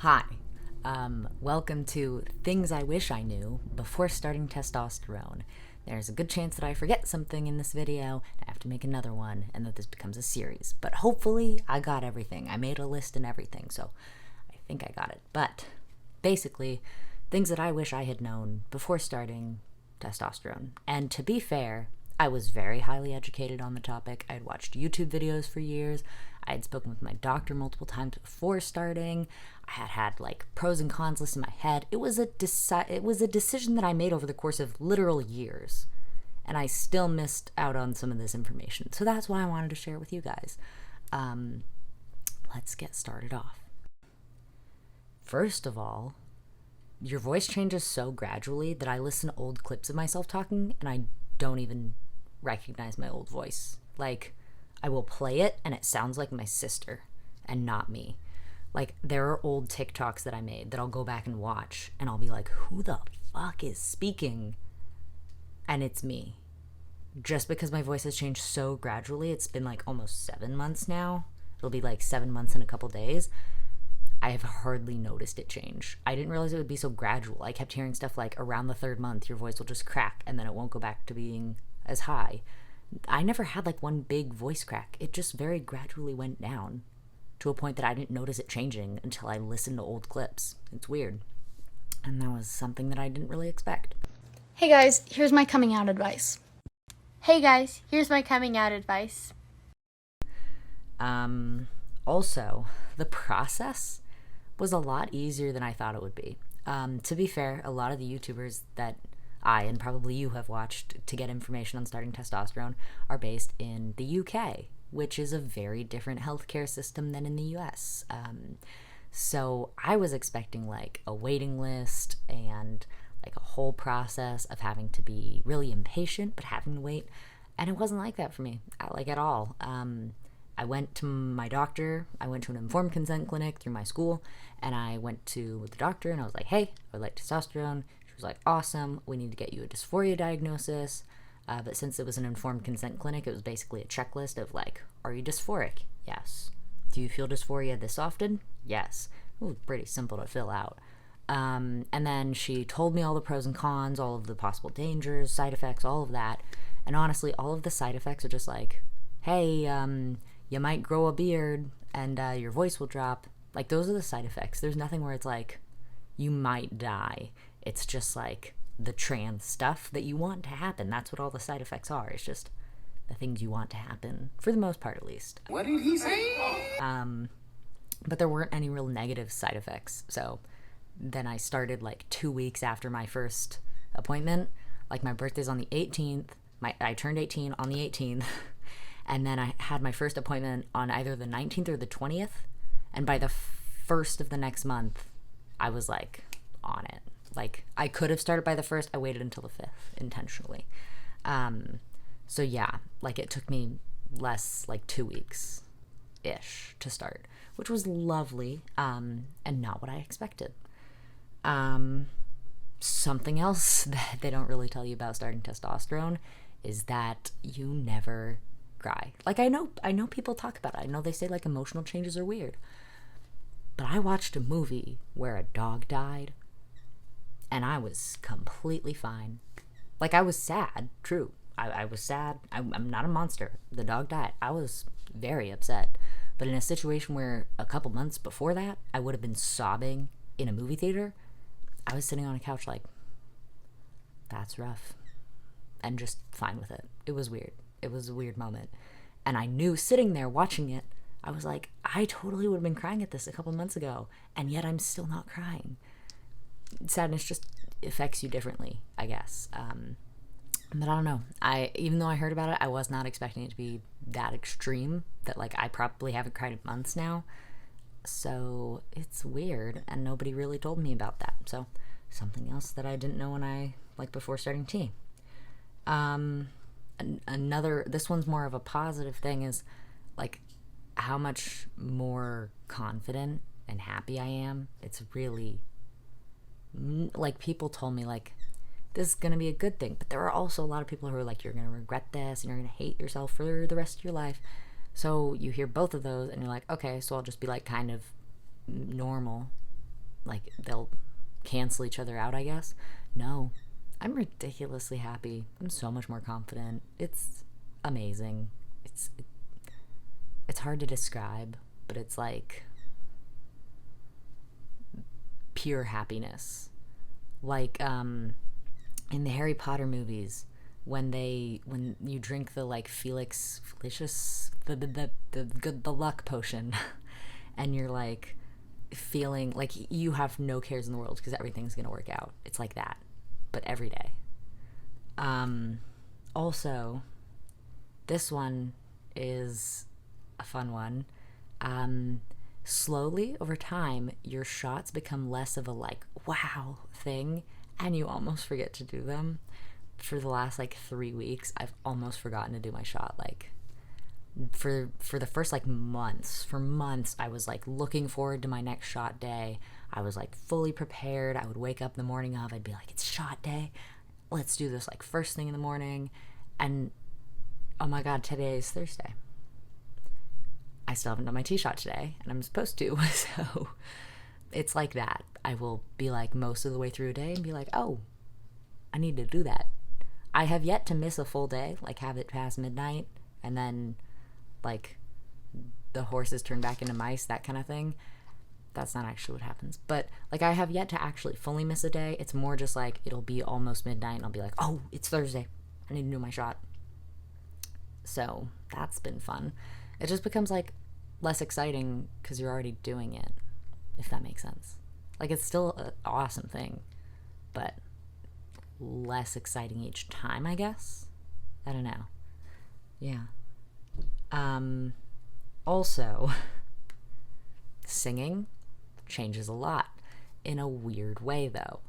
Hi, welcome to Things I Wish I Knew Before Starting Testosterone. There's a good chance that I forget something in this video, and I have to make another one, and that this becomes a series. But hopefully, I got everything. I made a list and everything, so I think I got it. But basically, things that I wish I had known before starting testosterone. And to be fair, I was very highly educated on the topic. I had watched YouTube videos for years. I had spoken with my doctor multiple times before starting. I had like pros and cons lists in my head. It was a decision that I made over the course of literal years, and I still missed out on some of this information. So that's why I wanted to share it with you guys. Let's get started off. First of all, your voice changes so gradually that I listen to old clips of myself talking and I don't even recognize my old voice. Like, I will play it and it sounds like my sister and not me. Like, there are old TikToks that I made that I'll go back and watch and I'll be like, who the fuck is speaking? And it's me. Just because my voice has changed so gradually, it's been like almost 7 months now. It'll be like 7 months in a couple days. I have hardly noticed it change. I didn't realize it would be so gradual. I kept hearing stuff like around the 3rd month, your voice will just crack and then it won't go back to being as high. I never had like one big voice crack. It just very gradually went down to a point that I didn't notice it changing until I listened to old clips. It's weird. And that was something that I didn't really expect. Hey guys, here's my coming out advice. Hey guys, here's my coming out advice. Also, the process was a lot easier than I thought it would be. To be fair, a lot of the YouTubers that I and probably you have watched to get information on starting testosterone are based in the UK, which is a very different healthcare system than in the US. So I was expecting like a waiting list and like a whole process of having to be really impatient but having to wait, and it wasn't like that for me, like at all. I went to my doctor. I went to an informed consent clinic through my school, and I went to the doctor and I was like, hey, I would like testosterone. She was like, awesome, we need to get you a dysphoria diagnosis. But since it was an informed consent clinic, it was basically a checklist of like, are you dysphoric? Yes. Do you feel dysphoria this often? Yes. It was pretty simple to fill out. And then she told me all the pros and cons, all of the possible dangers, side effects, all of that. And honestly, all of the side effects are just like, hey, you might grow a beard and your voice will drop. Like, those are the side effects. There's nothing where it's like, you might die. It's just like the trans stuff that you want to happen. That's what all the side effects are. It's just the things you want to happen, for the most part at least. What did he say? But there weren't any real negative side effects. So then I started like 2 weeks after my first appointment. Like, my birthday's on the 18th. I turned 18 on the 18th. And then I had my first appointment on either the 19th or the 20th. And by the 1st of the next month, I was like on it. Like, I could have started by the 1st. I waited until the 5th intentionally. So yeah, like, it took me less, like 2 weeks-ish to start, which was lovely, and not what I expected. Something else that they don't really tell you about starting testosterone is that you never cry. Like, I know people talk about it. I know they say like emotional changes are weird. But I watched a movie where a dog died and I was completely fine. Like, I was sad, true. I was sad. I'm not a monster. The dog died. I was very upset. But in a situation where a couple months before that, I would have been sobbing in a movie theater, I was sitting on a couch like, that's rough. And just fine with it. It was weird. It was a weird moment. And I knew sitting there watching it, I was like, I totally would have been crying at this a couple months ago, and yet I'm still not crying. Sadness just affects you differently, I guess. But I don't know. Even though I heard about it, I was not expecting it to be that extreme, that like I probably haven't cried in months now. So it's weird, and nobody really told me about that. So something else that I didn't know when before starting T. This one's more of a positive thing, is like how much more confident and happy I am. It's really, like, people told me like, this is gonna be a good thing, but there are also a lot of people who are like, you're gonna regret this and you're gonna hate yourself for the rest of your life. So you hear both of those and you're like, okay, so I'll just be like kind of normal like they'll cancel each other out, I guess. No, I'm ridiculously happy. I'm so much more confident. It's amazing. It's hard to describe, but it's like pure happiness. Like in the Harry Potter movies, when you drink the like Felicious the luck potion, and you're like feeling like you have no cares in the world because everything's gonna work out. It's like that, but every day. Also, this one is a fun one. Slowly over time, your shots become less of a like wow thing, and you almost forget to do them. For the last like 3 weeks, I've almost forgotten to do my shot. Like for the first like months, for months, I was like looking forward to my next shot day. I was like fully prepared. I would wake up the morning of, I'd be like, it's shot day. Let's do this like first thing in the morning. And oh my God, today is Thursday. I still haven't done my tee shot today, and I'm supposed to. So it's like that. I will be like most of the way through a day and be like, oh, I need to do that. I have yet to miss a full day, like have it past midnight, and then like the horses turn back into mice, that kind of thing. That's not actually what happens. But like I have yet to actually fully miss a day. It's more just like it'll be almost midnight and I'll be like, oh, it's Thursday. I need to do my shot. So that's been fun. It just becomes like less exciting because you're already doing it, if that makes sense. Like it's still an awesome thing, but less exciting each time, I guess. I don't know. Yeah. Also, singing changes a lot in a weird way, though.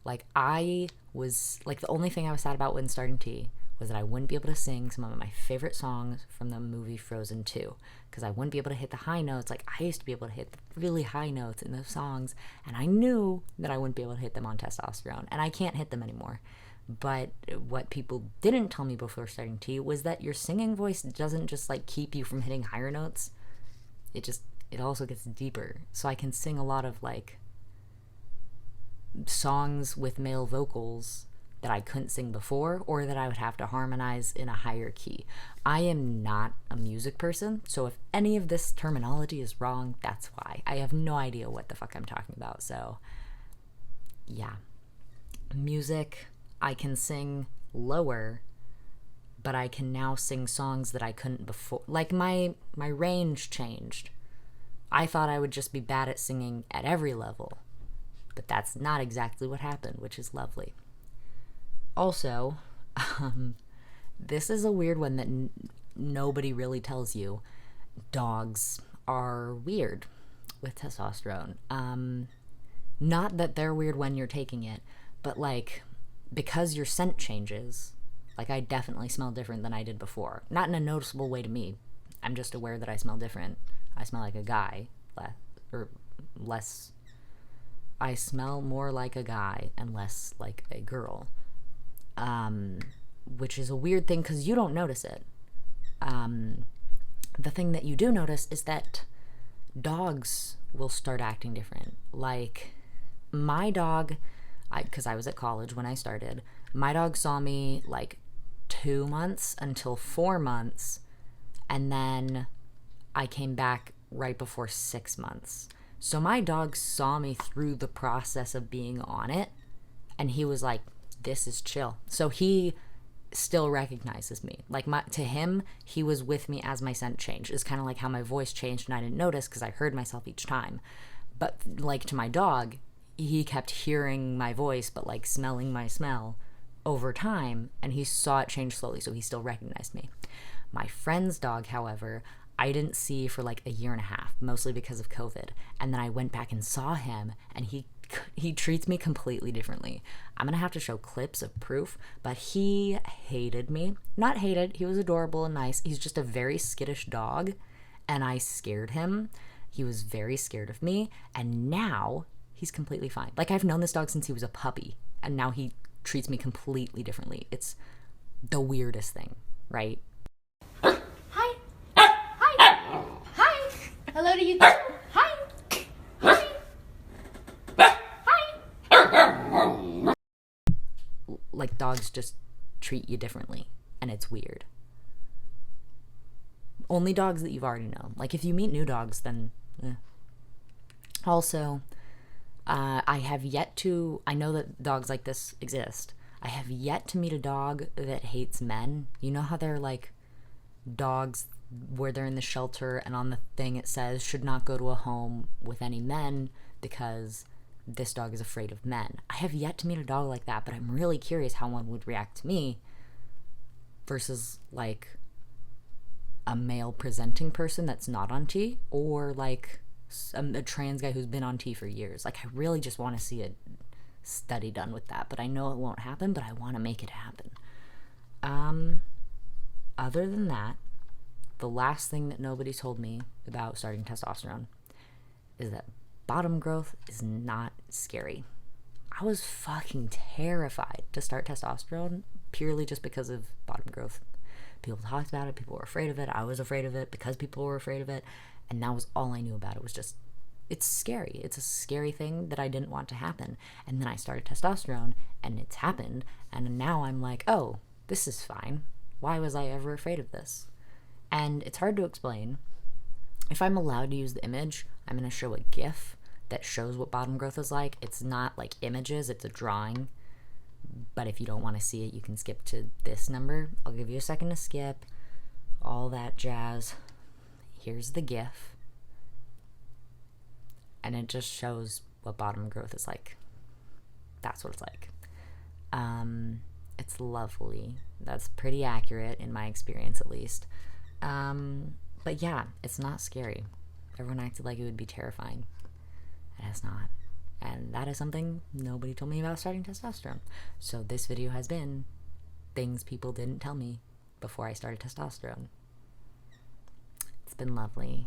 Like I was like the only thing I was sad about when starting T was that I wouldn't be able to sing some of my favorite songs from the movie Frozen 2 because I wouldn't be able to hit the high notes. Like I used to be able to hit the really high notes in those songs, and I knew that I wouldn't be able to hit them on Testosterone, and I can't hit them anymore. But what people didn't tell me before starting T was that your singing voice doesn't just like keep you from hitting higher notes. It also gets deeper. So I can sing a lot of like songs with male vocals that I couldn't sing before, or that I would have to harmonize in a higher key. I am not a music person, so if any of this terminology is wrong, that's why. I have no idea what the fuck I'm talking about. So yeah, music, I can sing lower, but I can now sing songs that I couldn't before. Like my range changed. I thought I would just be bad at singing at every level, but that's not exactly what happened, which is lovely. Also, this is a weird one that nobody really tells you. Dogs are weird with testosterone. Not that they're weird when you're taking it, but like because your scent changes, like I definitely smell different than I did before. Not in a noticeable way to me. I'm just aware that I smell different. I smell like a guy, less. I smell more like a guy and less like a girl. Which is a weird thing because you don't notice it. The thing that you do notice is that dogs will start acting different. Like my dog, because I was at college when I started, my dog saw me like 2 months until 4 months, and then I came back right before 6 months. So my dog saw me through the process of being on it, and he was like, this is chill. So he still recognizes me. Like to him, he was with me as my scent changed. It's kind of like how my voice changed and I didn't notice because I heard myself each time. But like to my dog, he kept hearing my voice but like smelling my smell over time, and he saw it change slowly, so he still recognized me. My friend's dog, however, I didn't see for like a year and a half, mostly because of COVID. And then I went back and saw him, and he treats me completely differently. I'm gonna have to show clips of proof, but he hated me. Not hated, he was adorable and nice. He's just a very skittish dog, and I scared him. He was very scared of me, and now he's completely fine. Like I've known this dog since he was a puppy, and now he treats me completely differently. It's the weirdest thing, right? Hi. Hi. Hi. Hello to you too. Hi. Hi. dogs just treat you differently, and it's weird. Only dogs that you've already known. Like, if you meet new dogs, then Also, I have yet to, I know that dogs like this exist. I have yet to meet a dog that hates men. You know how they're like dogs where they're in the shelter and on the thing it says should not go to a home with any men because this dog is afraid of men. I have yet to meet a dog like that, but I'm really curious how one would react to me versus like a male presenting person that's not on T, or like a trans guy who's been on T for years. Like, I really just want to see a study done with that, but I know it won't happen, but I want to make it happen. Other than that, the last thing that nobody told me about starting testosterone is that bottom growth is not scary. I was fucking terrified to start testosterone purely just because of bottom growth. People talked about it, people were afraid of it, I was afraid of it because people were afraid of it, and that was all I knew about it. Was just, it's scary. It's a scary thing that I didn't want to happen. And then I started testosterone and it's happened, and now I'm like, oh, this is fine. Why was I ever afraid of this? And it's hard to explain. If I'm allowed to use the image, I'm going to show a GIF that shows what bottom growth is like. It's not like images, it's a drawing. But if you don't want to see it, you can skip to this number. I'll give you a second to skip. All that jazz. Here's the GIF. And it just shows what bottom growth is like. That's what it's like. It's lovely. That's pretty accurate in my experience, at least. But yeah, it's not scary. Everyone acted like it would be terrifying. And it's not. And that is something nobody told me about starting testosterone. So this video has been things people didn't tell me before I started testosterone. It's been lovely.